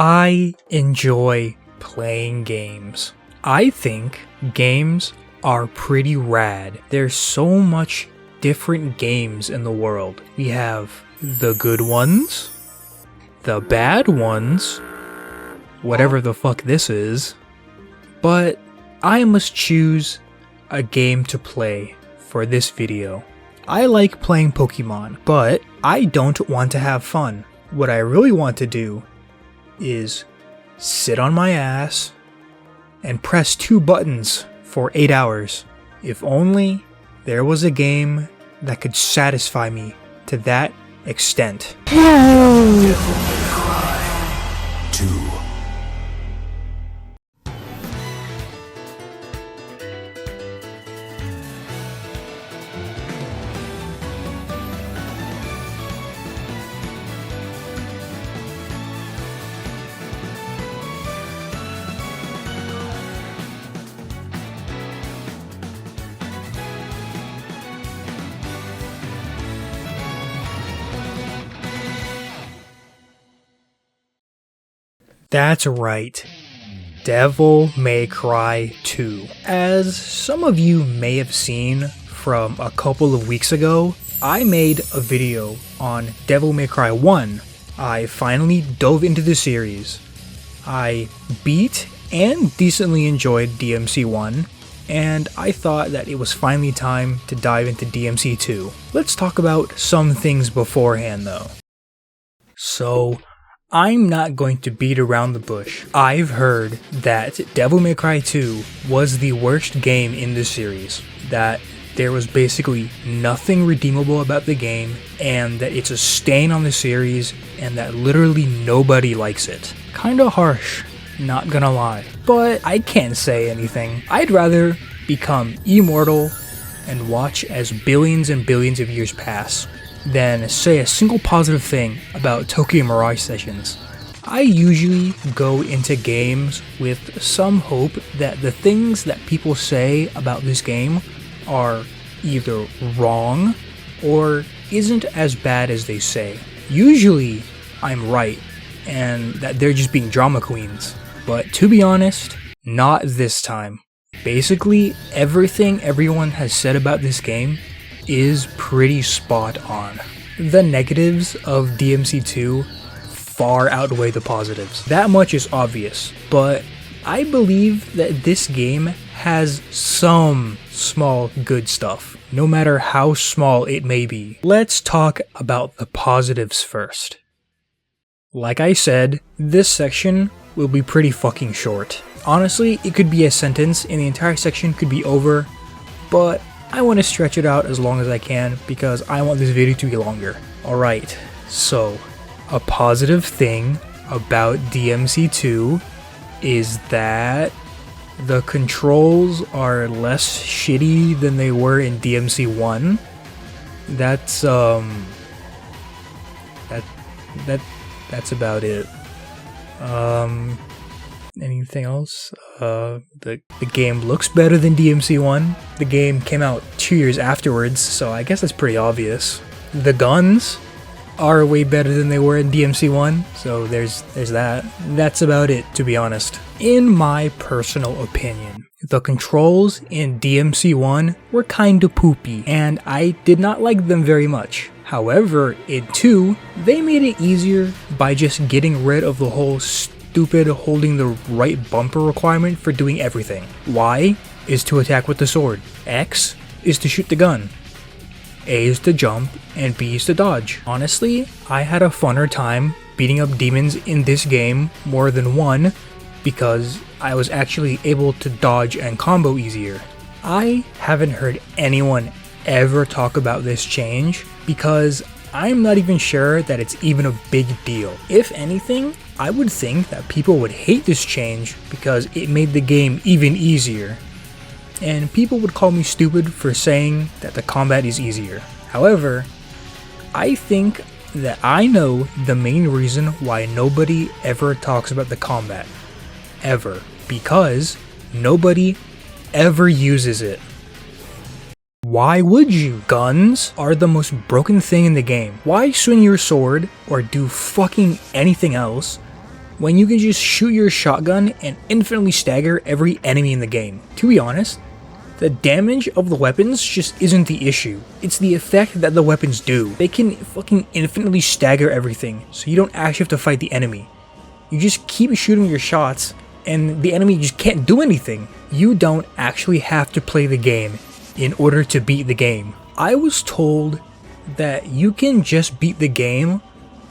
I enjoy playing games. I think games are pretty rad. There's so much different games in the world. We have the good ones, the bad ones, whatever the fuck this is, but I must choose a game to play for this video. I like playing Pokemon, but I don't want to have fun. What I really want to do is sit on my ass and press 2 buttons for 8 hours. If only there was a game that could satisfy me to that extent. Devil May Cry 2. That's right, Devil May Cry 2. As some of you may have seen from a couple of weeks ago, I made a video on Devil May Cry 1. I finally dove into the series. I beat and decently enjoyed DMC 1, and I thought that it was finally time to dive into DMC 2. Let's talk about some things beforehand though. So, I'm not going to beat around the bush. I've heard that Devil May Cry 2 was the worst game in the series, that there was basically nothing redeemable about the game, and that it's a stain on the series, and that literally nobody likes it. Kinda harsh, not gonna lie. But I can't say anything. I'd rather become immortal and watch as billions and billions of years pass than say a single positive thing about Tokyo Mirage Sessions. I usually go into games with some hope that the things that people say about this game are either wrong or isn't as bad as they say. Usually I'm right and that they're just being drama queens, but to be honest, not this time. Basically, everything everyone has said about this game is pretty spot on. The negatives of DMC2 far outweigh the positives. That much is obvious, but I believe that this game has some small good stuff, no matter how small it may be. Let's talk about the positives first. Like I said, this section will be pretty fucking short. Honestly, it could be a sentence and the entire section could be over, but I want to stretch it out as long as I can because I want this video to be longer. Alright, so a positive thing about DMC2 is that the controls are less shitty than they were in DMC1. That's that's about it. Anything else? The game looks better than DMC1. The game came out 2 years afterwards, so I guess that's pretty obvious. The guns are way better than they were in DMC1, so there's that. That's about it, to be honest. In my personal opinion, the controls in DMC1 were kinda poopy, and I did not like them very much. However, in 2, they made it easier by just getting rid of the whole stupid holding the right bumper requirement for doing everything. Y is to attack with the sword, X is to shoot the gun, A is to jump, and B is to dodge. Honestly, I had a funner time beating up demons in this game more than one because I was actually able to dodge and combo easier. I haven't heard anyone ever talk about this change because I'm not even sure that it's even a big deal. If anything, I would think that people would hate this change because it made the game even easier. And people would call me stupid for saying that the combat is easier. However, I think that I know the main reason why nobody ever talks about the combat. Ever. Because nobody ever uses it. Why would you? Guns are the most broken thing in the game. Why swing your sword or do fucking anything else when you can just shoot your shotgun and infinitely stagger every enemy in the game? To be honest, the damage of the weapons just isn't the issue. It's the effect that the weapons do. They can fucking infinitely stagger everything, so you don't actually have to fight the enemy. You just keep shooting your shots, and the enemy just can't do anything. You don't actually have to play the game in order to beat the game. I was told that you can just beat the game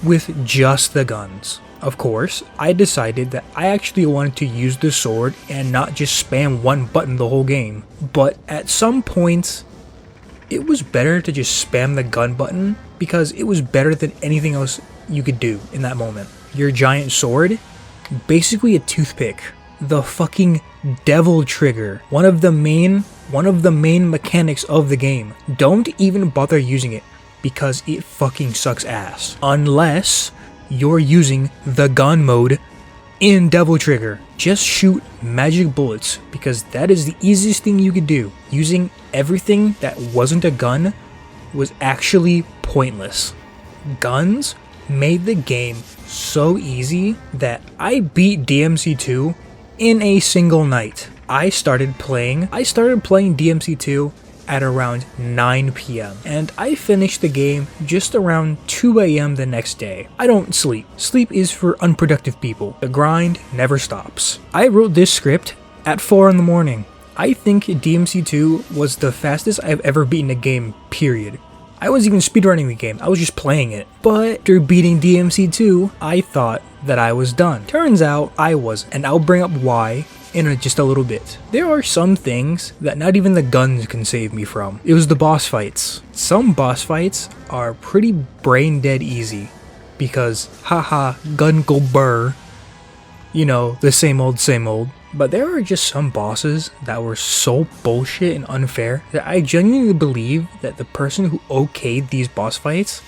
with just the guns. Of course, I decided that I actually wanted to use the sword and not just spam one button the whole game. But at some points, it was better to just spam the gun button because it was better than anything else you could do in that moment. Your giant sword, basically a toothpick. The fucking devil trigger, one of the main mechanics of the game. Don't even bother using it because it fucking sucks ass. Unless you're using the gun mode in Devil Trigger. Just shoot magic bullets because that is the easiest thing you could do. Using everything that wasn't a gun was actually pointless. Guns made the game so easy that I beat DMC2 in a single night. I started playing DMC2 at around 9 PM and I finished the game just around 2 AM the next day. I don't sleep. Sleep is for unproductive people. The grind never stops. I wrote this script at 4 in the morning. I think DMC2 was the fastest I've ever beaten a game, period. I wasn't even speedrunning the game, I was just playing it. But after beating DMC2, I thought that I was done. Turns out I wasn't, and I'll bring up why in just a little bit. There are some things that not even the guns can save me from. It was the boss fights. Some boss fights are pretty brain dead easy because haha, gun go burr. You know, the same old same old. But there are just some bosses that were so bullshit and unfair that I genuinely believe that the person who okayed these boss fights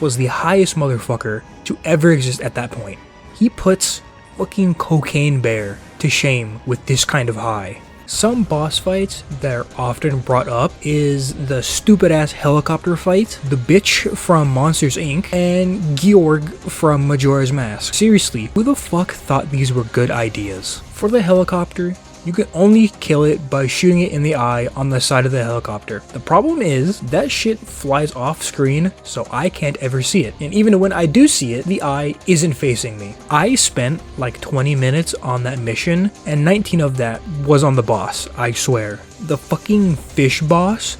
was the highest motherfucker to ever exist at that point. He puts fucking Cocaine Bear to shame with this kind of high. Some boss fights that are often brought up is the stupid ass helicopter fight, the bitch from Monsters Inc., and Georg from Majora's Mask. Seriously, who the fuck thought these were good ideas? For the helicopter, you can only kill it by shooting it in the eye on the side of the helicopter. The problem is, that shit flies off screen, so I can't ever see it. And even when I do see it, the eye isn't facing me. I spent like 20 minutes on that mission, and 19 of that was on the boss, I swear. The fucking fish boss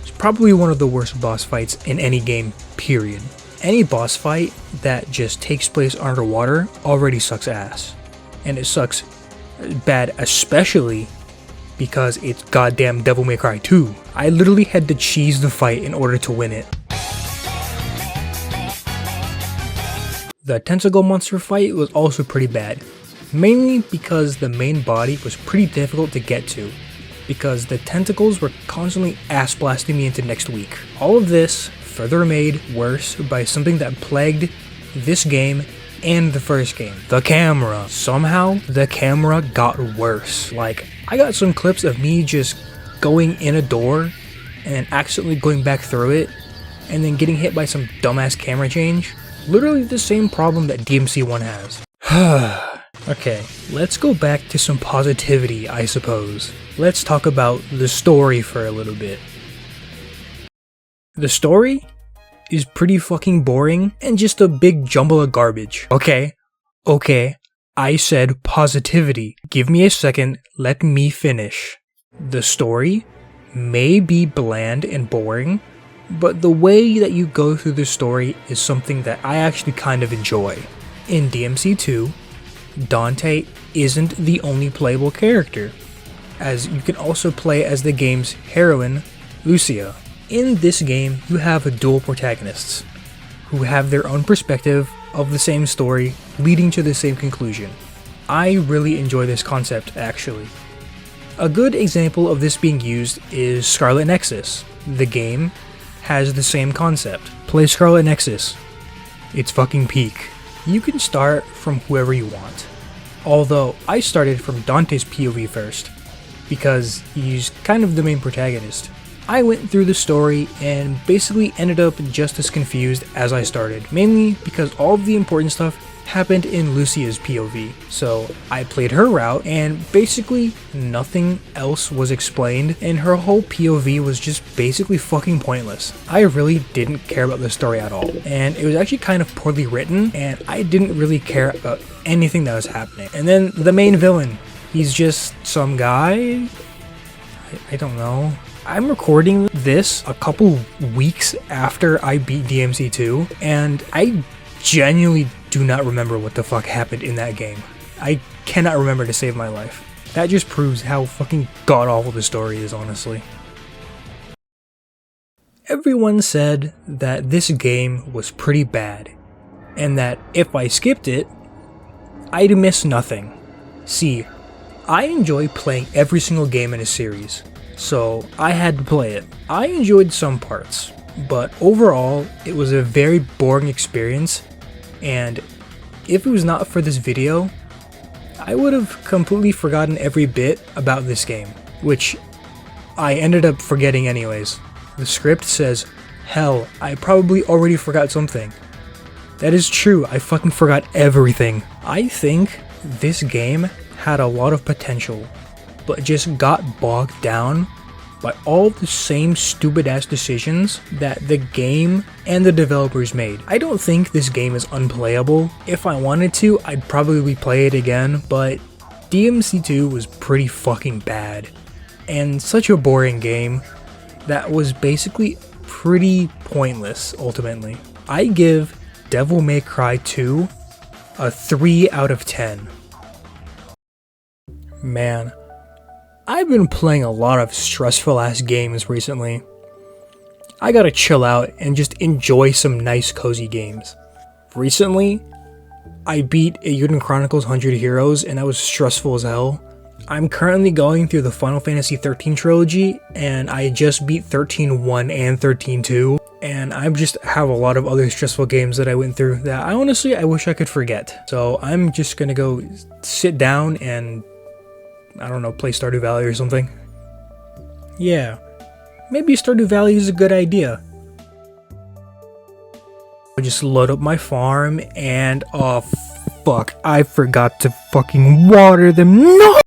is probably one of the worst boss fights in any game, period. Any boss fight that just takes place underwater already sucks ass. And it sucks bad, especially because it's goddamn Devil May Cry 2. I literally had to cheese the fight in order to win it. The tentacle monster fight was also pretty bad, mainly because the main body was pretty difficult to get to, because the tentacles were constantly ass blasting me into next week. All of this further made worse by something that plagued this game and the first game, the camera. Somehow, the camera got worse. Like, I got some clips of me just going in a door and then accidentally going back through it and then getting hit by some dumbass camera change. Literally the same problem that DMC1 has. Okay, let's go back to some positivity, I suppose. Let's talk about the story for a little bit. The story is pretty fucking boring and just a big jumble of garbage. Okay, I said positivity. Give me a second, let me finish. The story may be bland and boring, but the way that you go through the story is something that I actually kind of enjoy. In DMC2, Dante isn't the only playable character, as you can also play as the game's heroine, Lucia. In this game, you have dual protagonists, who have their own perspective of the same story, leading to the same conclusion. I really enjoy this concept, actually. A good example of this being used is Scarlet Nexus. The game has the same concept. Play Scarlet Nexus. It's fucking peak. You can start from whoever you want. Although, I started from Dante's POV first, because he's kind of the main protagonist. I went through the story and basically ended up just as confused as I started, mainly because all of the important stuff happened in Lucia's POV. So I played her route and basically nothing else was explained, and her whole POV was just basically fucking pointless. I really didn't care about the story at all, and it was actually kind of poorly written, and I didn't really care about anything that was happening. And then the main villain, he's just some guy. I don't know. I'm recording this a couple weeks after I beat DMC2, and I genuinely do not remember what the fuck happened in that game. I cannot remember to save my life. That just proves how fucking god-awful the story is, honestly. Everyone said that this game was pretty bad, and that if I skipped it, I'd miss nothing. See, I enjoy playing every single game in a series, so I had to play it. I enjoyed some parts, but overall, it was a very boring experience, and if it was not for this video, I would have completely forgotten every bit about this game, which I ended up forgetting anyways. The script says, hell, I probably already forgot something. That is true, I fucking forgot everything. I think this game had a lot of potential, but just got bogged down by all the same stupid ass decisions that the game and the developers made. I don't think this game is unplayable. If I wanted to, I'd probably play it again, but DMC2 was pretty fucking bad, and such a boring game that was basically pretty pointless ultimately. I give Devil May Cry 2 a 3 out of 10. Man, I've been playing a lot of stressful ass games recently. I gotta chill out and just enjoy some nice cozy games. Recently, I beat Eiyuden Chronicles 100 Heroes and that was stressful as hell. I'm currently going through the Final Fantasy 13 trilogy, and I just beat 13-1 and 13-2, and I just have a lot of other stressful games that I went through that I honestly wish I could forget. So I'm just gonna go sit down and, I don't know, play Stardew Valley or something. Yeah, maybe Stardew Valley is a good idea. I'll just load up my farm and, oh fuck, I forgot to fucking water them. No!